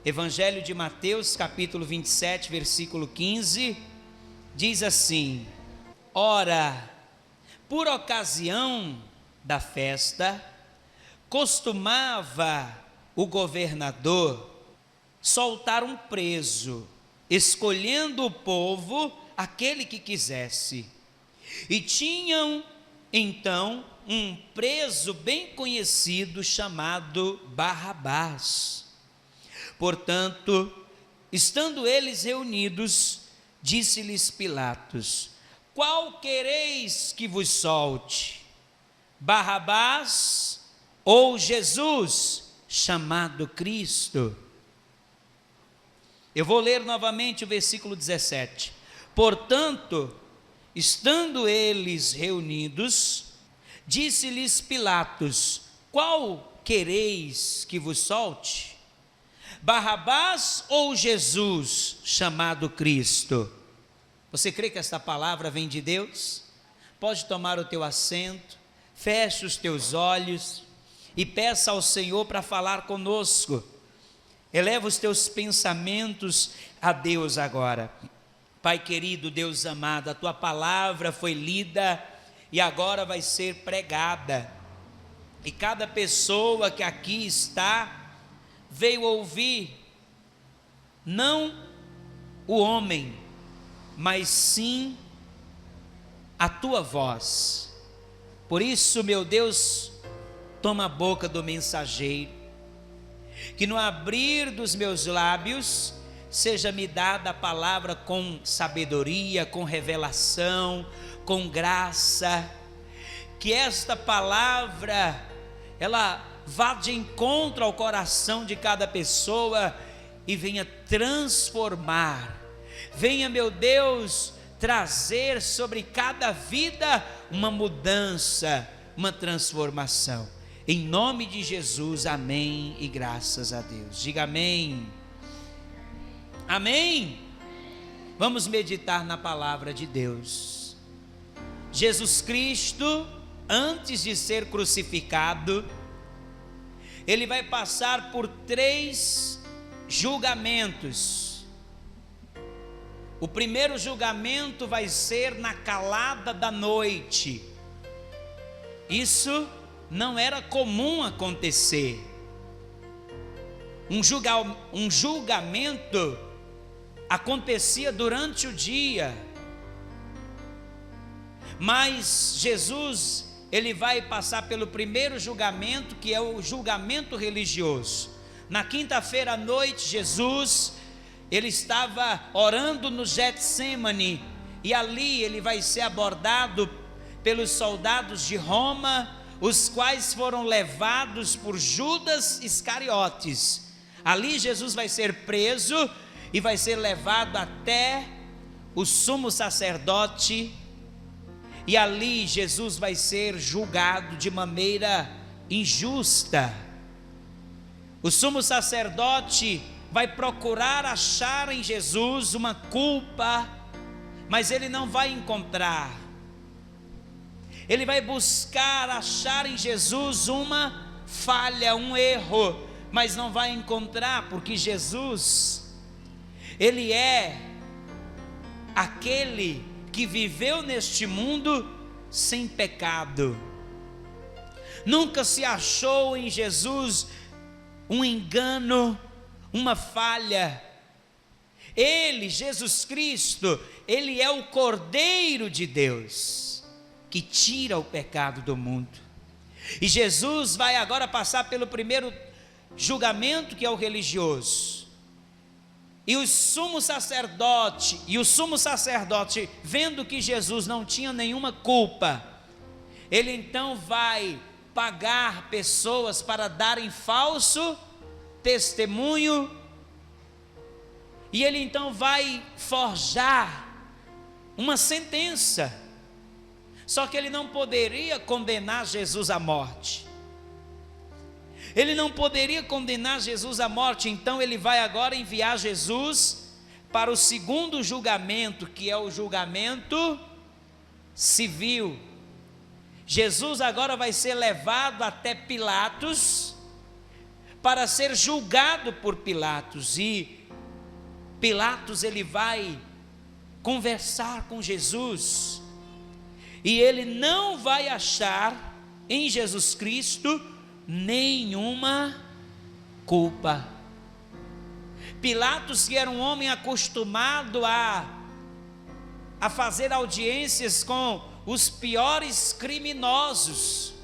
Evangelho de Mateus, capítulo 27, versículo 15, diz assim: Ora, por ocasião da festa, costumava o governador soltar um preso, escolhendo o povo aquele que quisesse. E tinham então um preso bem conhecido chamado Barrabás. Portanto, estando eles reunidos, disse-lhes Pilatos: Qual quereis que vos solte? Barrabás ou Jesus, chamado Cristo? Eu vou ler novamente o versículo 17. Portanto, estando eles reunidos, disse-lhes Pilatos: Qual quereis que vos solte? Barrabás ou Jesus, chamado Cristo? Você crê que esta palavra vem de Deus? Pode tomar o teu assento, feche os teus olhos e peça ao Senhor para falar conosco. Eleva os teus pensamentos a Deus agora. Pai querido, Deus amado, a tua palavra foi lida e agora vai ser pregada. E cada pessoa que aqui está veio ouvir não o homem, mas sim a tua voz. Por isso, meu Deus, toma a boca do mensageiro, que no abrir dos meus lábios seja-me dada a palavra com sabedoria, com revelação, com graça, que esta palavra ela vá de encontro ao coração de cada pessoa e venha transformar, venha, meu Deus, trazer sobre cada vida uma mudança, uma transformação. Em nome de Jesus, amém e graças a Deus. Diga amém. Amém. Vamos meditar na palavra de Deus. Jesus Cristo, antes de ser crucificado, ele vai passar por 3 julgamentos. O primeiro julgamento vai ser na calada da noite. Isso não era comum acontecer. Um julgamento acontecia durante o dia, mas Jesus, ele vai passar pelo primeiro julgamento, que é o julgamento religioso. Na quinta-feira à noite, Jesus, ele estava orando no Getsêmani, e ali ele vai ser abordado pelos soldados de Roma, os quais foram levados por Judas Iscariotes. Ali Jesus vai ser preso e vai ser levado até o sumo sacerdote, e ali Jesus vai ser julgado de maneira injusta. O sumo sacerdote vai procurar achar em Jesus uma culpa, mas ele não vai encontrar. Ele vai buscar achar em Jesus uma falha, um erro, mas não vai encontrar, porque Jesus, ele é aquele que viveu neste mundo sem pecado. Nunca se achou em Jesus um engano, uma falha. Ele, Jesus Cristo, ele é o Cordeiro de Deus, que tira o pecado do mundo. E Jesus vai agora passar pelo primeiro julgamento, que é o religioso. E o sumo sacerdote, vendo que Jesus não tinha nenhuma culpa, ele então vai pagar pessoas para darem falso testemunho, e ele então vai forjar uma sentença. Só que ele não poderia condenar Jesus à morte. Ele não poderia condenar Jesus à morte, então ele vai agora enviar Jesus para o segundo julgamento, que é o julgamento civil. Jesus agora vai ser levado até Pilatos, para ser julgado por Pilatos. E Pilatos, ele vai conversar com Jesus, e ele não vai achar em Jesus Cristo nenhuma culpa. Pilatos, que era um homem acostumado a fazer audiências com os piores criminosos,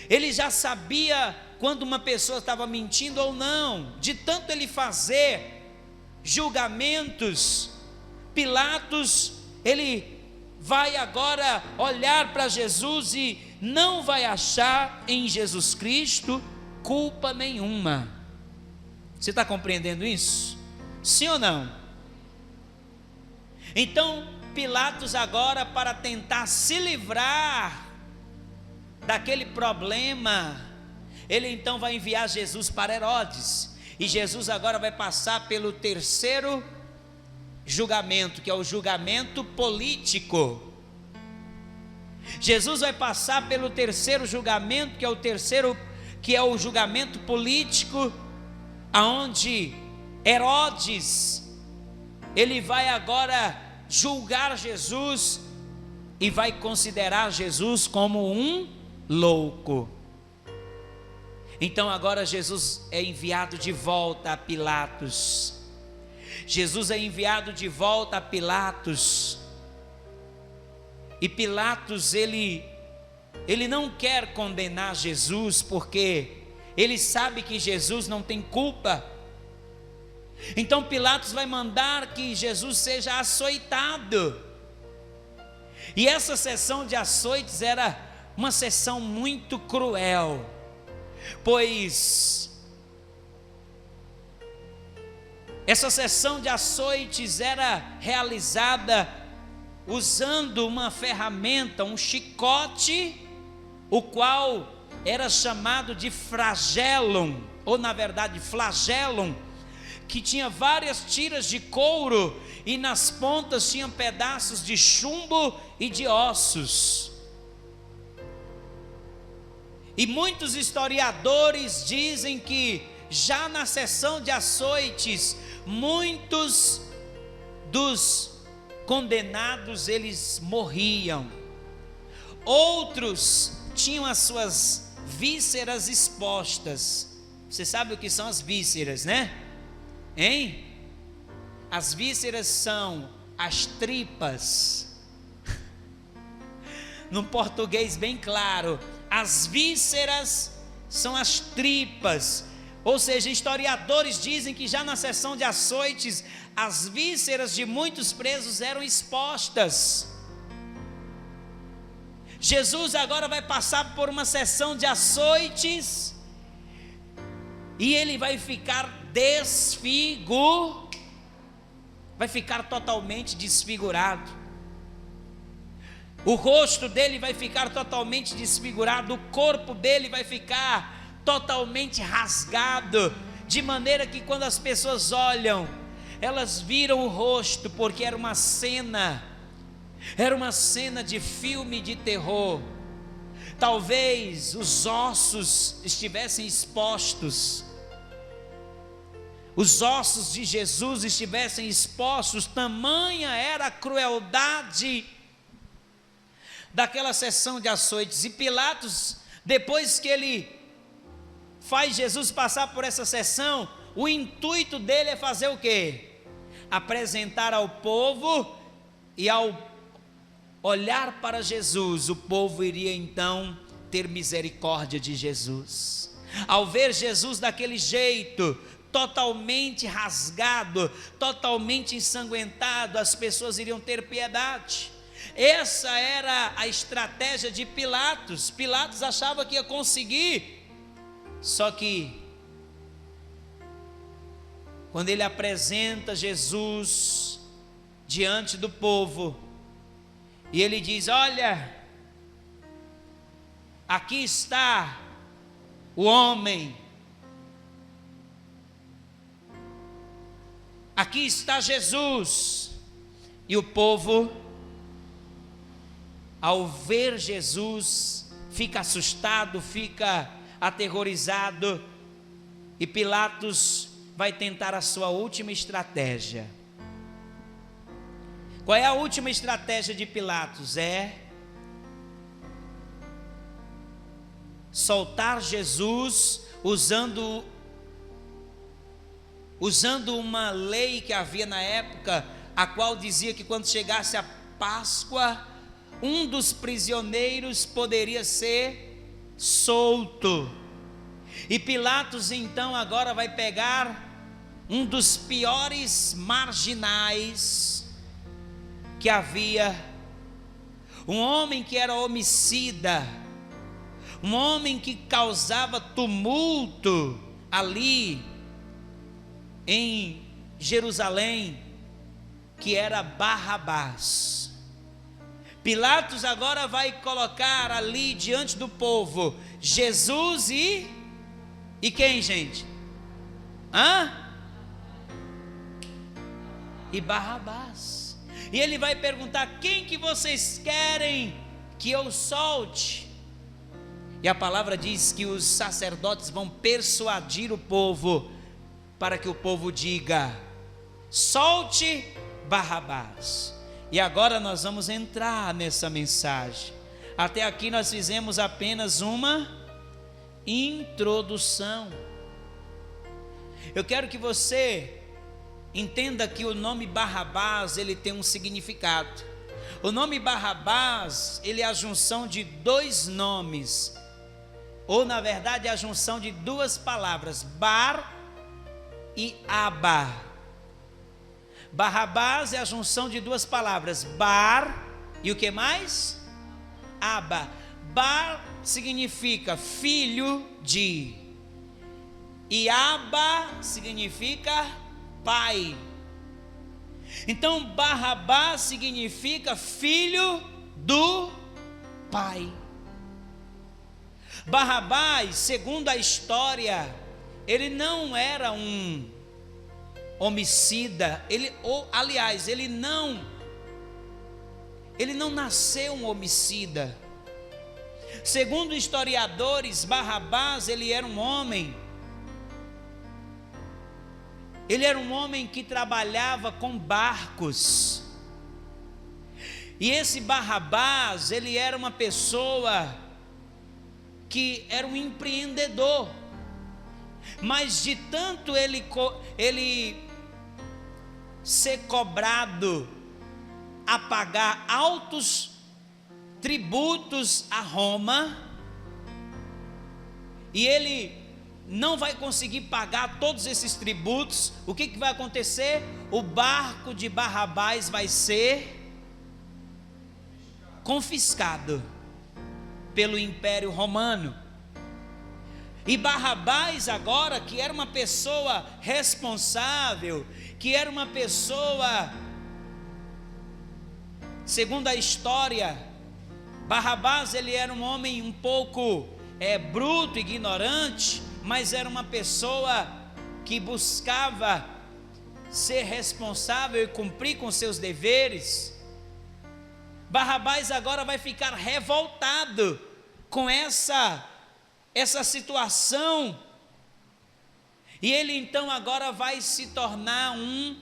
ele já sabia quando uma pessoa estava mentindo ou não, de tanto ele fazer julgamentos. Pilatos, ele vai agora olhar para Jesus e não vai achar em Jesus Cristo culpa nenhuma. Você está compreendendo isso? Sim ou não? Então Pilatos agora, para tentar se livrar daquele problema, ele então vai enviar Jesus para Herodes, e Jesus agora vai passar pelo terceiro julgamento, que é o julgamento político. Jesus vai passar pelo terceiro julgamento, que é o julgamento político, aonde Herodes, ele vai agora julgar Jesus e vai considerar Jesus como um louco. Então agora Jesus é enviado de volta a Pilatos. Jesus é enviado de volta a Pilatos. E Pilatos, ele não quer condenar Jesus, porque ele sabe que Jesus não tem culpa. Então Pilatos vai mandar que Jesus seja açoitado. E essa sessão de açoites era uma sessão muito cruel, pois essa sessão de açoites era realizada usando uma ferramenta, um chicote, o qual era chamado de flagellum, ou na verdade flagellum, que tinha várias tiras de couro e nas pontas tinham pedaços de chumbo e de ossos. E muitos historiadores dizem que já na sessão de açoites, muitos dos condenados, eles morriam. Outros tinham as suas vísceras expostas. Você sabe o que são as vísceras, né? Hein? As vísceras são as tripas. Num português bem claro, as vísceras são as tripas. Ou seja, historiadores dizem que já na sessão de açoites, as vísceras de muitos presos eram expostas. Jesus agora vai passar por uma sessão de açoites, e ele vai ficar vai ficar totalmente desfigurado. O rosto dele vai ficar totalmente desfigurado, o corpo dele vai ficar totalmente rasgado, de maneira que quando as pessoas olham, elas viram o rosto, porque era uma cena de filme de terror. Talvez os ossos estivessem expostos, os ossos de Jesus estivessem expostos, tamanha era a crueldade daquela sessão de açoites. E Pilatos, depois que ele faz Jesus passar por essa sessão, o intuito dele é fazer o quê? Apresentar ao povo, e ao olhar para Jesus, o povo iria então ter misericórdia de Jesus. Ao ver Jesus daquele jeito, totalmente rasgado, totalmente ensanguentado, as pessoas iriam ter piedade. Essa era a estratégia de Pilatos. Pilatos achava que ia conseguir, só que quando ele apresenta Jesus diante do povo, e ele diz: olha, aqui está o homem, aqui está Jesus. E o povo, ao ver Jesus, fica assustado, fica aterrorizado, E Pilatos vai tentar a sua última estratégia. Qual é a última estratégia de Pilatos? É soltar Jesus usando uma lei que havia na época, a qual dizia que quando chegasse a Páscoa, um dos prisioneiros poderia ser solto. E Pilatos então agora vai pegar um dos piores marginais que havia, um homem que era homicida, um homem que causava tumulto ali em Jerusalém, que era Barrabás. Pilatos agora vai colocar ali diante do povo Jesus e quem, gente? E Barrabás. E ele vai perguntar: quem que vocês querem que eu solte? E a palavra diz que os sacerdotes vão persuadir o povo para que o povo diga: solte Barrabás. E agora nós vamos entrar nessa mensagem. Até aqui nós fizemos apenas uma introdução. Eu quero que você entenda que o nome Barrabás, ele tem um significado. O nome Barrabás, ele é a junção de dois nomes, ou na verdade é a junção de duas palavras, Bar e Abba. Barrabás é a junção de duas palavras, Bar e o que mais? Abba. Bar significa filho de, e Abba significa pai. Então Barrabás significa filho do pai. Barrabás, segundo a história, ele não era um homicida, ele não nasceu um homicida. Segundo historiadores, Barrabás, ele era um homem que trabalhava com barcos. E esse Barrabás, ele era uma pessoa que era um empreendedor. Mas de tanto ele ser cobrado a pagar altos tributos a Roma, e ele não vai conseguir pagar todos esses tributos, o que vai acontecer? O barco de Barrabás vai ser confiscado pelo Império Romano. E Barrabás agora, que era uma pessoa responsável, que era uma pessoa, segundo a história, Barrabás ele era um homem um pouco bruto, ignorante, mas era uma pessoa que buscava ser responsável e cumprir com seus deveres. Barrabás agora vai ficar revoltado com essa situação, e ele então agora vai se tornar um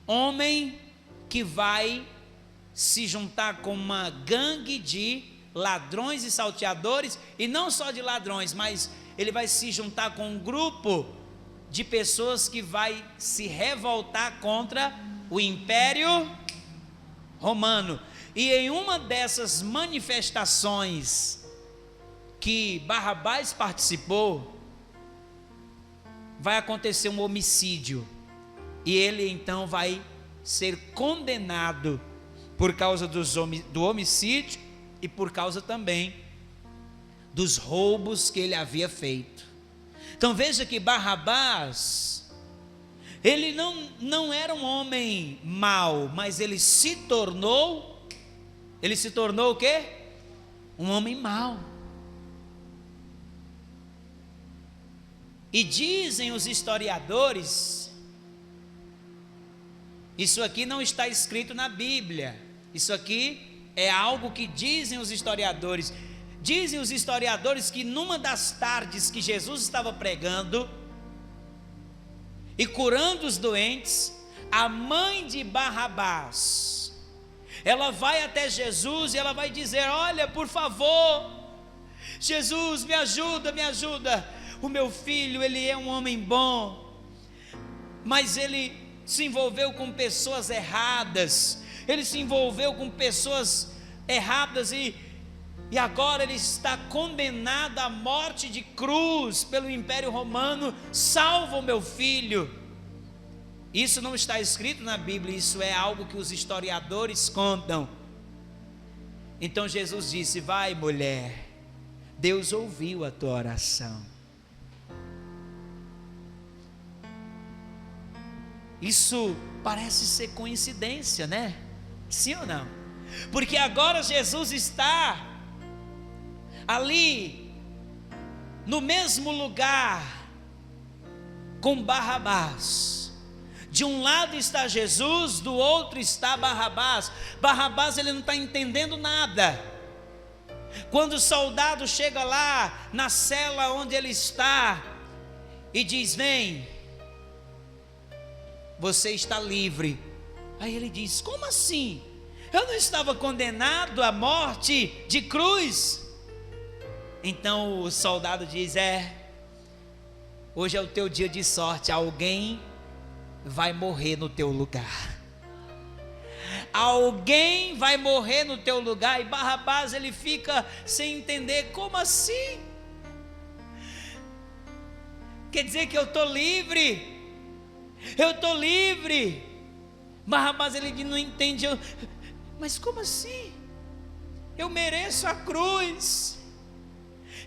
homem que vai se juntar com uma gangue de ladrões e salteadores, e não só de ladrões, mas ele vai se juntar com um grupo de pessoas que vai se revoltar contra o Império Romano. E em uma dessas manifestações que Barrabás participou, vai acontecer um homicídio, e ele então vai ser condenado por causa do homicídio e por causa também dos roubos que ele havia feito. Então veja que Barrabás, ele não era um homem mau, mas ele se tornou o quê? Um homem mau. E dizem os historiadores, isso aqui não está escrito na Bíblia, isso aqui é algo que dizem os historiadores. Dizem os historiadores que numa das tardes que Jesus estava pregando, e curando os doentes, a mãe de Barrabás, ela vai até Jesus e ela vai dizer: olha, por favor, Jesus, me ajuda, me ajuda. O meu filho, ele é um homem bom, mas ele se envolveu com pessoas erradas, ele se envolveu com pessoas erradas e agora ele está condenado à morte de cruz pelo Império Romano. Salva o meu filho. Isso não está escrito na Bíblia, isso é algo que os historiadores contam. Então Jesus disse: vai, mulher, Deus ouviu a tua oração. Isso parece ser coincidência, né? Sim ou não? Porque agora Jesus está ali no mesmo lugar com Barrabás. De um lado está Jesus, do outro está Barrabás. Barrabás, ele não está entendendo nada. Quando o soldado chega lá na cela onde ele está e diz: vem, você está livre. Aí ele diz: como assim? Eu não estava condenado à morte de cruz? Então o soldado diz: hoje é o teu dia de sorte, alguém vai morrer no teu lugar. Alguém vai morrer no teu lugar. E Barrabás, ele fica sem entender: como assim? Quer dizer que eu estou livre? Eu estou livre. Barrabás, ele não entende. Mas como assim? Eu mereço a cruz.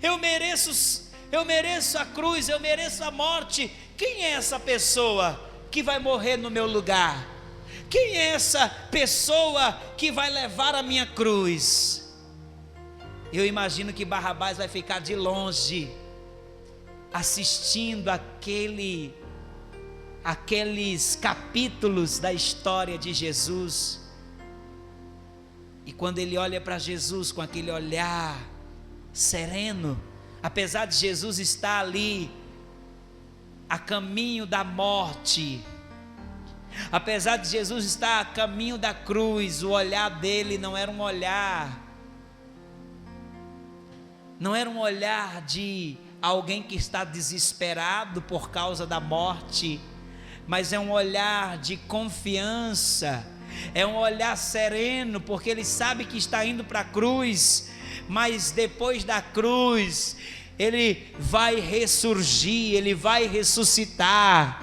Eu mereço a cruz, eu mereço a morte. Quem é essa pessoa que vai morrer no meu lugar? Quem é essa pessoa que vai levar a minha cruz? Eu imagino que Barrabás vai ficar de longe, assistindo aqueles capítulos da história de Jesus. E quando ele olha para Jesus com aquele olhar sereno, apesar de Jesus estar ali a caminho da morte, apesar de Jesus estar a caminho da cruz, o olhar dele não era um olhar de alguém que está desesperado por causa da morte, mas é um olhar de confiança, é um olhar sereno, porque ele sabe que está indo para a cruz, mas depois da cruz ele vai ressurgir, ele vai ressuscitar.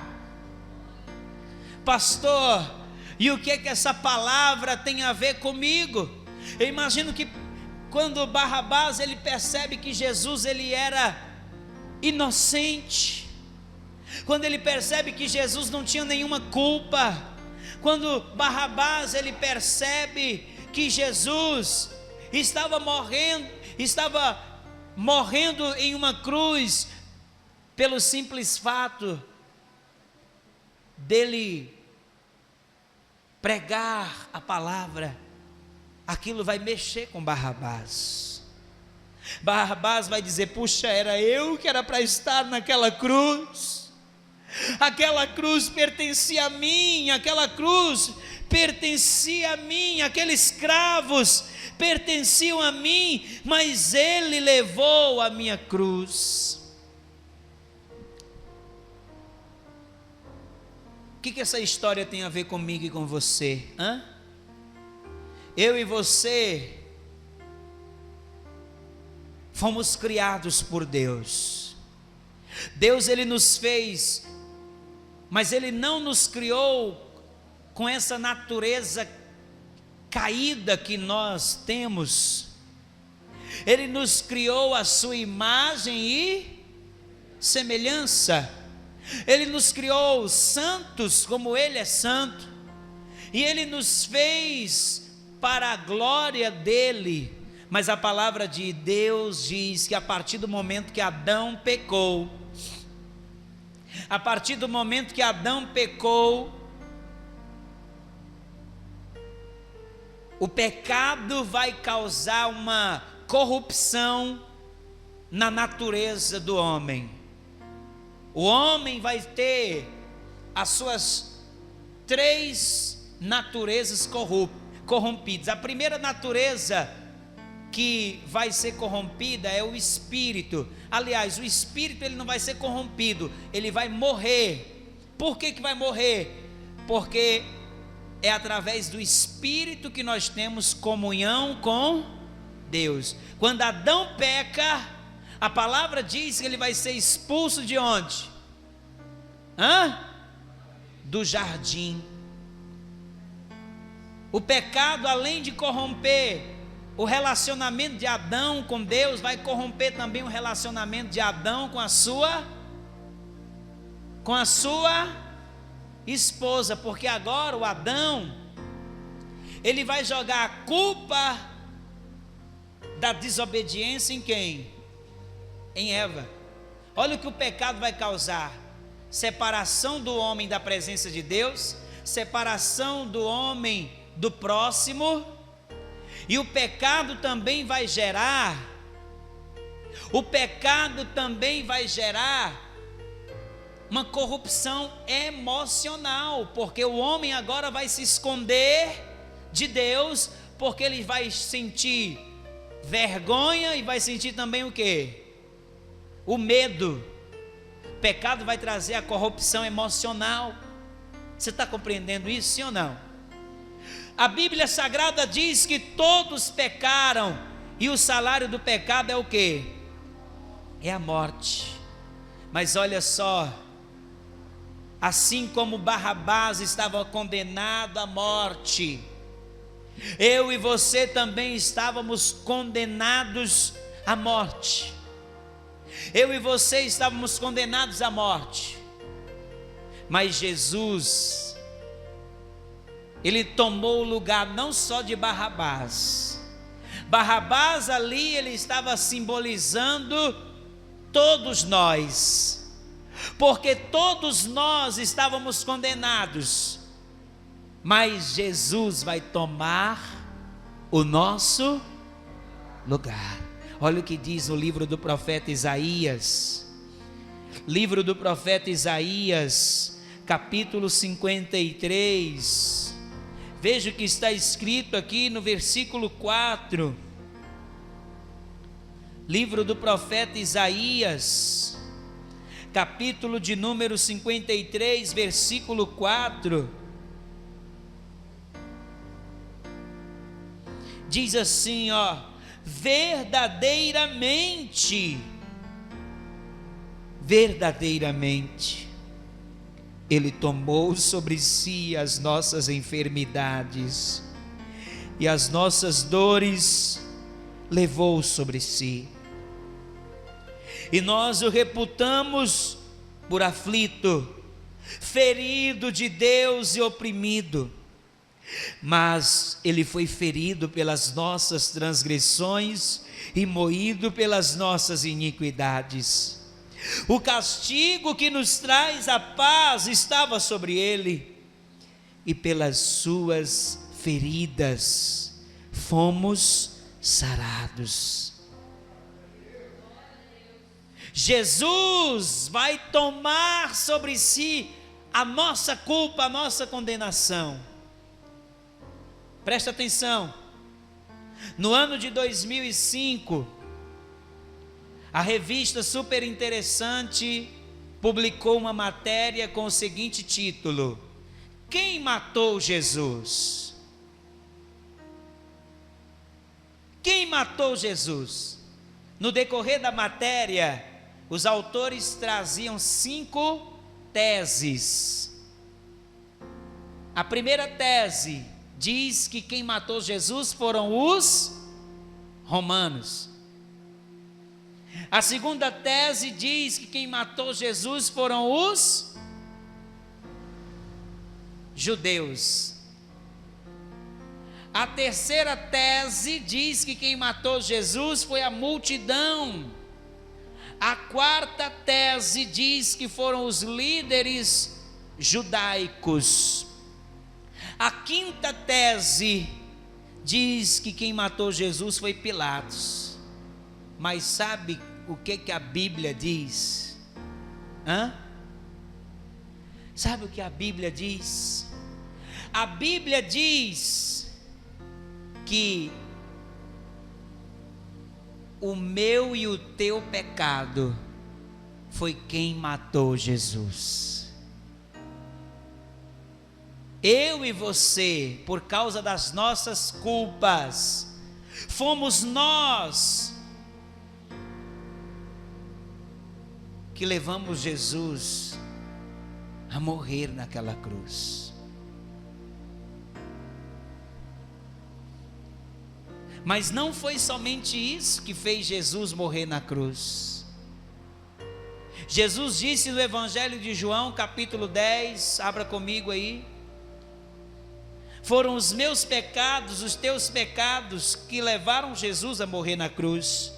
Pastor, e o que é que essa palavra tem a ver comigo? Eu imagino que quando Barrabás ele percebe que Jesus ele era inocente, quando ele percebe que Jesus não tinha nenhuma culpa, quando Barrabás ele percebe que Jesus estava morrendo em uma cruz pelo simples fato dele pregar a palavra, aquilo vai mexer com Barrabás. Barrabás vai dizer: puxa, era eu que era para estar naquela cruz. Aquela cruz pertencia a mim, aqueles cravos pertenciam a mim, mas ele levou a minha cruz. O que essa história tem a ver comigo e com você? Eu e você fomos criados por Deus. Deus ele nos fez, mas ele não nos criou com essa natureza caída que nós temos. Ele nos criou à sua imagem e semelhança. Ele nos criou santos como ele é santo, e ele nos fez para a glória dele. Mas a palavra de Deus diz que a partir do momento que Adão pecou, o pecado vai causar uma corrupção na natureza do homem. O homem vai ter as suas três naturezas corrompidas. A primeira natureza que vai ser corrompida é o espírito. Aliás, o espírito ele não vai ser corrompido, ele vai morrer. Por que vai morrer? Porque é através do espírito que nós temos comunhão com Deus. Quando Adão peca, a palavra diz que ele vai ser expulso de onde? Do jardim. O pecado, além de corromper o relacionamento de Adão com Deus, vai corromper também o relacionamento de Adão com a sua esposa, porque agora o Adão, ele vai jogar a culpa da desobediência em quem? Em Eva. Olha o que o pecado vai causar: separação do homem da presença de Deus, separação do homem do próximo, e o pecado também vai gerar uma corrupção emocional, porque o homem agora vai se esconder de Deus, porque ele vai sentir vergonha e vai sentir também o quê? O medo. O pecado vai trazer a corrupção emocional. Você está compreendendo isso, sim ou não? A Bíblia Sagrada diz que todos pecaram, e o salário do pecado é o quê? É a morte. Mas olha só, assim como Barrabás estava condenado à morte, eu e você também estávamos condenados à morte. Eu e você estávamos condenados à morte. Mas Jesus, ele tomou o lugar não só de Barrabás. Barrabás ali, ele estava simbolizando todos nós, porque todos nós estávamos condenados, mas Jesus vai tomar o nosso lugar. Olha o que diz o livro do profeta Isaías, capítulo 53, veja o que está escrito aqui no versículo 4, livro do profeta Isaías, capítulo de número 53, versículo 4, diz assim, verdadeiramente, Ele tomou sobre si as nossas enfermidades, e as nossas dores levou sobre si, e nós o reputamos por aflito, ferido de Deus e oprimido. Mas ele foi ferido pelas nossas transgressões e moído pelas nossas iniquidades. O castigo que nos traz a paz estava sobre ele, e pelas suas feridas fomos sarados. Jesus vai tomar sobre si a nossa culpa, a nossa condenação. Presta atenção, no ano de 2005, a revista Super Interessante publicou uma matéria com o seguinte título: quem matou Jesus? Quem matou Jesus? No decorrer da matéria, os autores traziam 5 teses. A primeira tese diz que quem matou Jesus foram os romanos. A segunda tese diz que quem matou Jesus foram os judeus. A terceira tese diz que quem matou Jesus foi a multidão. A quarta tese diz que foram os líderes judaicos. A quinta tese diz que quem matou Jesus foi Pilatos. Mas sabe o que a Bíblia diz? Sabe o que a Bíblia diz? A Bíblia diz que o meu e o teu pecado foi quem matou Jesus. Eu e você, por causa das nossas culpas, fomos nós que levamos Jesus a morrer naquela cruz. Mas não foi somente isso que fez Jesus morrer na cruz. Jesus disse no Evangelho de João, capítulo 10, abra comigo aí: foram os meus pecados, os teus pecados, que levaram Jesus a morrer na cruz.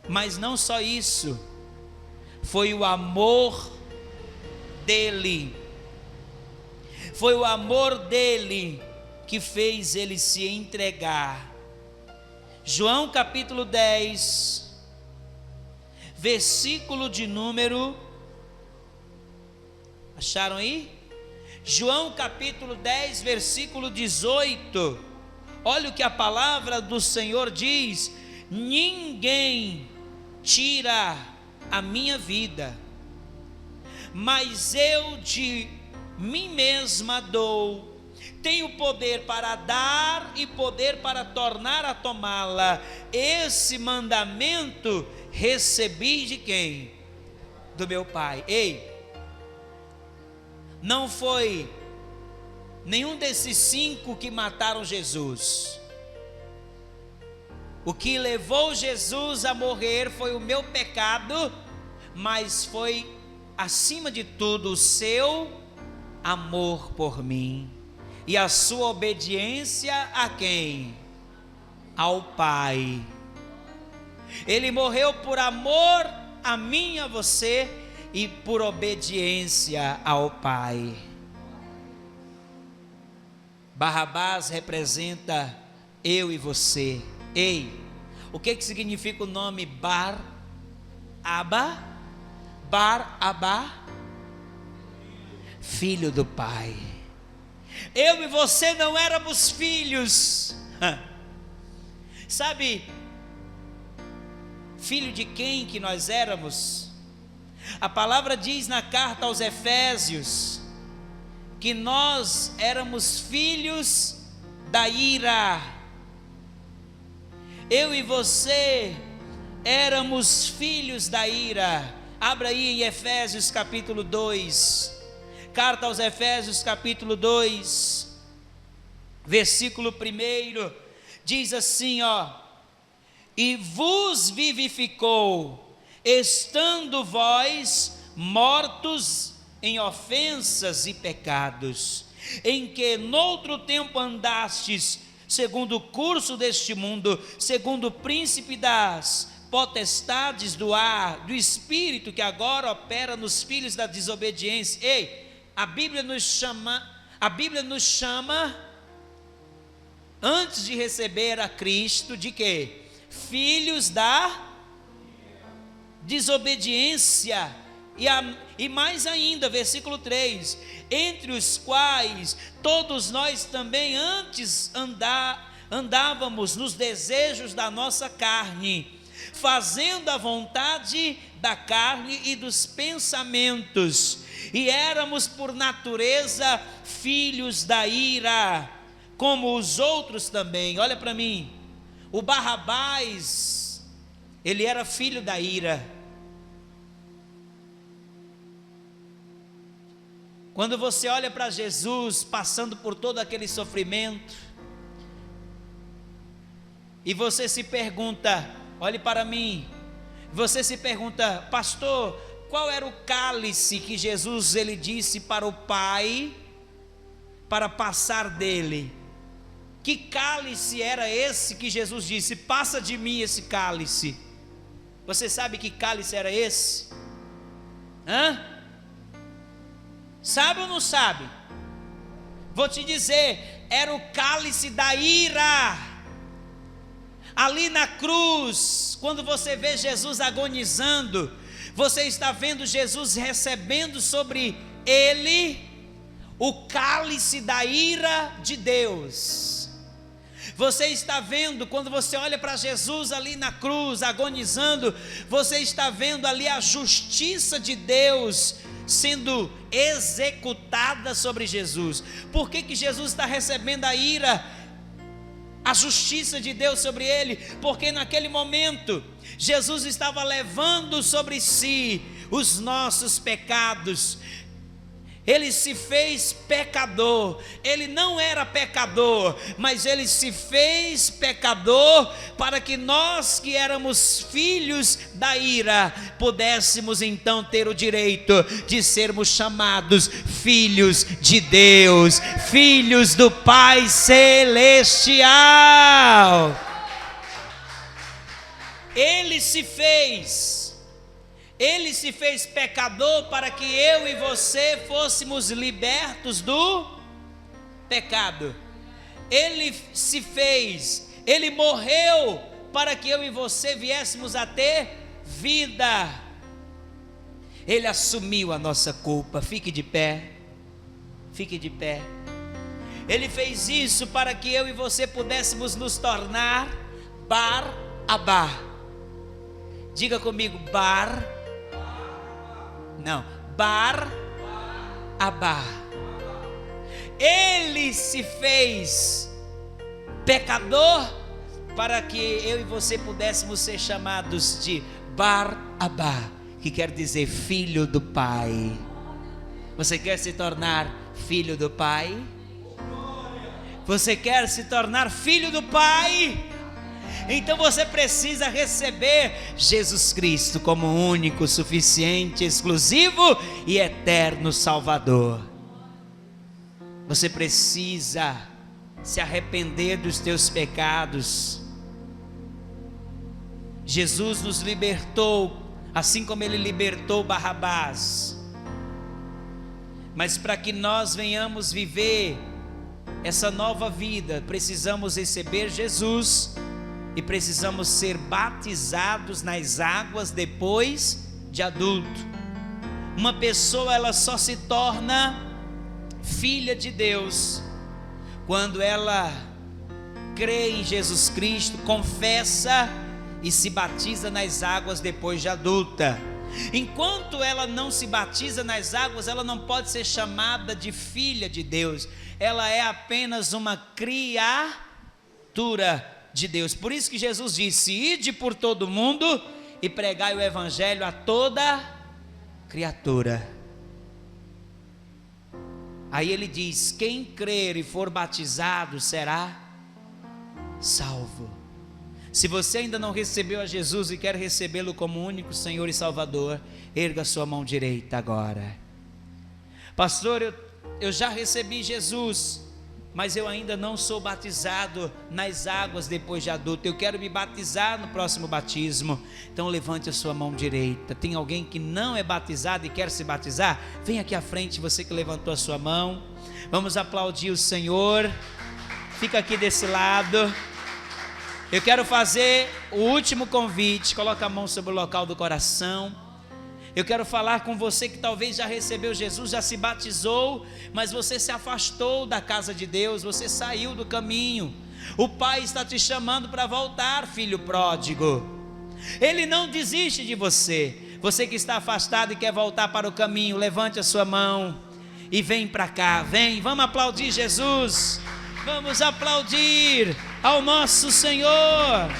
Mas não só isso, foi o amor dele, foi o amor dele que fez ele se entregar. João capítulo 10, versículo de número, acharam aí? João capítulo 10, versículo 18, olha o que a palavra do Senhor diz: ninguém tira a minha vida, mas eu de mim mesma dou. Tenho poder para dar e poder para tornar a tomá-la. Esse mandamento recebi de quem? Do meu Pai. Ei, não foi nenhum desses 5 que mataram Jesus. O que levou Jesus a morrer foi o meu pecado, mas foi, acima de tudo, o seu amor por mim. E a sua obediência a quem? Ao Pai. Ele morreu por amor a mim e a você, e por obediência ao Pai. Barrabás representa eu e você. Ei, o que significa o nome Bar-Abá? Bar-Abá? Filho do Pai. Eu e você não éramos filhos. Sabe, filho de quem que nós éramos? A palavra diz na carta aos Efésios que nós éramos filhos da ira. Eu e você éramos filhos da ira. Abra aí em Efésios capítulo 2. Carta aos Efésios capítulo 2, versículo 1, diz assim, ó: e vos vivificou, estando vós mortos em ofensas e pecados, em que noutro tempo andastes, segundo o curso deste mundo, segundo o príncipe das potestades do ar, do espírito que agora opera nos filhos da desobediência. Ei, a Bíblia nos chama, antes de receber a Cristo, de quê? Filhos da desobediência. E mais ainda, versículo 3: entre os quais todos nós também antes andávamos nos desejos da nossa carne, fazendo a vontade da carne e dos pensamentos, e éramos por natureza filhos da ira, como os outros também. Olha para mim, o Barrabás, ele era filho da ira. Quando você olha para Jesus passando por todo aquele sofrimento, e você se pergunta, olhe para mim, você se pergunta: pastor, qual era o cálice que Jesus ele disse para o Pai para passar dele? Que cálice era esse que Jesus disse: passa de mim esse cálice? Você sabe que cálice era esse? Sabe ou não sabe? Vou te dizer, era o cálice da ira. Ali na cruz, quando você vê Jesus agonizando, você está vendo Jesus recebendo sobre ele, o cálice da ira de Deus. Você está vendo, quando você olha para Jesus ali na cruz, agonizando, você está vendo ali a justiça de Deus sendo executada sobre Jesus. Por que Jesus está recebendo a ira, a justiça de Deus sobre ele? Porque naquele momento, Jesus estava levando sobre si os nossos pecados. Ele se fez pecador. Ele não era pecador, mas ele se fez pecador para que nós que éramos filhos da ira pudéssemos então ter o direito de sermos chamados filhos de Deus, filhos do Pai Celestial. Ele se fez pecador para que eu e você fôssemos libertos do pecado. Ele morreu para que eu e você viéssemos a ter vida. Ele assumiu a nossa culpa. Fique de pé. Fique de pé. Ele fez isso para que eu e você pudéssemos nos tornar Bar-Abá. Diga comigo, Bar-Abá. Ele se fez pecador para que eu e você pudéssemos ser chamados de Bar-Abá, que quer dizer filho do Pai. Você quer se tornar filho do Pai? Você quer se tornar filho do Pai? Então você precisa receber Jesus Cristo como único, suficiente, exclusivo e eterno Salvador. Você precisa se arrepender dos teus pecados. Jesus nos libertou, assim como Ele libertou Barrabás. Mas para que nós venhamos viver essa nova vida, precisamos receber Jesus e precisamos ser batizados nas águas depois de adulto. Uma pessoa, ela só se torna filha de Deus quando ela crê em Jesus Cristo, confessa e se batiza nas águas depois de adulta. Enquanto ela não se batiza nas águas, ela não pode ser chamada de filha de Deus. Ela é apenas uma criatura de Deus. Por isso que Jesus disse: ide por todo mundo e pregai o evangelho a toda criatura. Aí ele diz: quem crer e for batizado será salvo. Se você ainda não recebeu a Jesus e quer recebê-lo como único Senhor e Salvador, erga sua mão direita agora. Pastor, eu já recebi Jesus, mas eu ainda não sou batizado nas águas depois de adulto. Eu quero me batizar no próximo batismo. Então levante a sua mão direita. Tem alguém que não é batizado e quer se batizar? Vem aqui à frente, você que levantou a sua mão. Vamos aplaudir o Senhor. Fica aqui desse lado. Eu quero fazer o último convite. Coloca a mão sobre o local do coração. Eu quero falar com você que talvez já recebeu Jesus, já se batizou, mas você se afastou da casa de Deus, você saiu do caminho. O Pai está te chamando para voltar, filho pródigo. Ele não desiste de você. Você que está afastado e quer voltar para o caminho, levante a sua mão e vem para cá. Vem, vamos aplaudir Jesus. Vamos aplaudir ao nosso Senhor.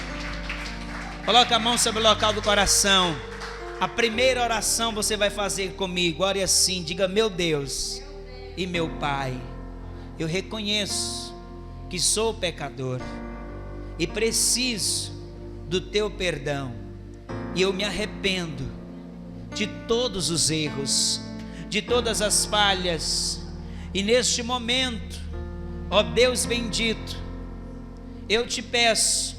Coloca a mão sobre o local do coração. A primeira oração você vai fazer comigo. Ore assim, diga: meu Deus e meu Pai, eu reconheço que sou pecador e preciso do teu perdão, e eu me arrependo de todos os erros, de todas as falhas, e neste momento, ó Deus bendito, eu te peço,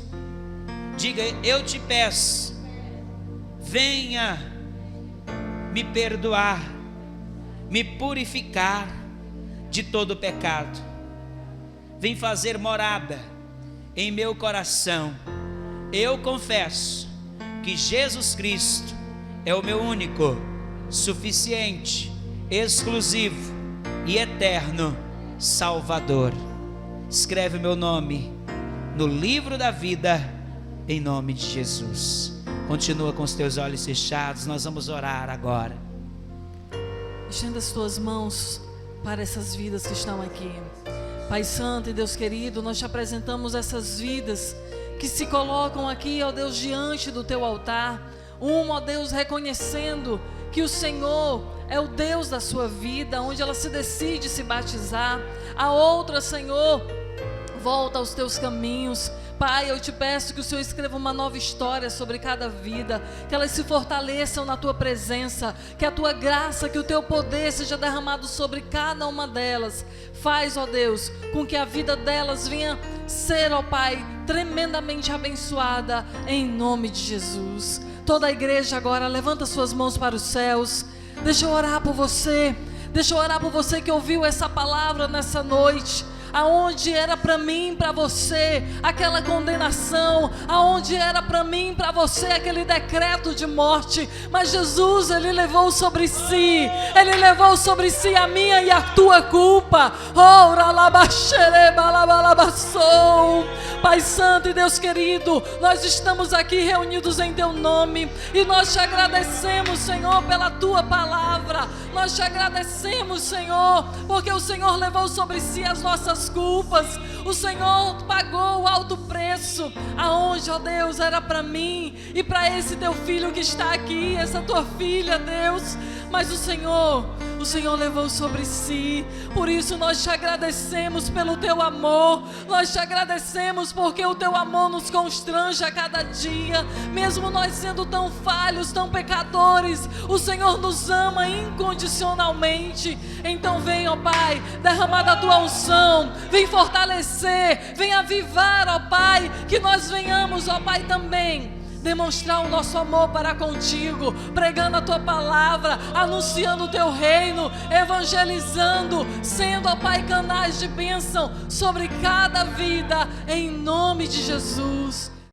diga: eu te peço, venha me perdoar, me purificar de todo pecado. Vem fazer morada em meu coração. Eu confesso que Jesus Cristo é o meu único, suficiente, exclusivo e eterno Salvador. Escreve meu nome no livro da vida, em nome de Jesus. Continua com os teus olhos fechados, nós vamos orar agora. Estenda as tuas mãos para essas vidas que estão aqui. Pai Santo e Deus querido, nós te apresentamos essas vidas que se colocam aqui, ó Deus, diante do teu altar. Ó Deus, reconhecendo que o Senhor é o Deus da sua vida, onde ela se decide se batizar. A outra, Senhor, volta aos teus caminhos. Pai, eu te peço que o Senhor escreva uma nova história sobre cada vida, que elas se fortaleçam na tua presença, que a tua graça, que o teu poder seja derramado sobre cada uma delas. Faz, ó Deus, com que a vida delas venha ser, ó Pai, tremendamente abençoada, em nome de Jesus. Toda a igreja agora levanta suas mãos para os céus. Deixa eu orar por você. Deixa eu orar por você que ouviu essa palavra nessa noite. Aonde era para mim, para você, aquela condenação, aonde era para mim, para você, aquele decreto de morte, mas Jesus, Ele levou sobre si a minha e a tua culpa. Pai Santo e Deus querido, nós estamos aqui reunidos em teu nome, e nós te agradecemos, Senhor, pela tua palavra. Nós te agradecemos, Senhor, porque o Senhor levou sobre si as nossas culpas. O Senhor pagou o alto preço, aonde, ó Deus, era para mim e para esse teu filho que está aqui, essa tua filha, Deus. Mas o Senhor levou sobre si. Por isso nós te agradecemos pelo teu amor. Nós te agradecemos porque o teu amor nos constrange a cada dia. Mesmo nós sendo tão falhos, tão pecadores, o Senhor nos ama incondicionalmente. Então vem, ó Pai, derramar da tua unção. Vem fortalecer, vem avivar, ó Pai, que nós venhamos, ó Pai, também demonstrar o nosso amor para contigo, pregando a tua palavra, anunciando o teu reino, evangelizando, sendo, ó Pai, canais de bênção sobre cada vida, em nome de Jesus.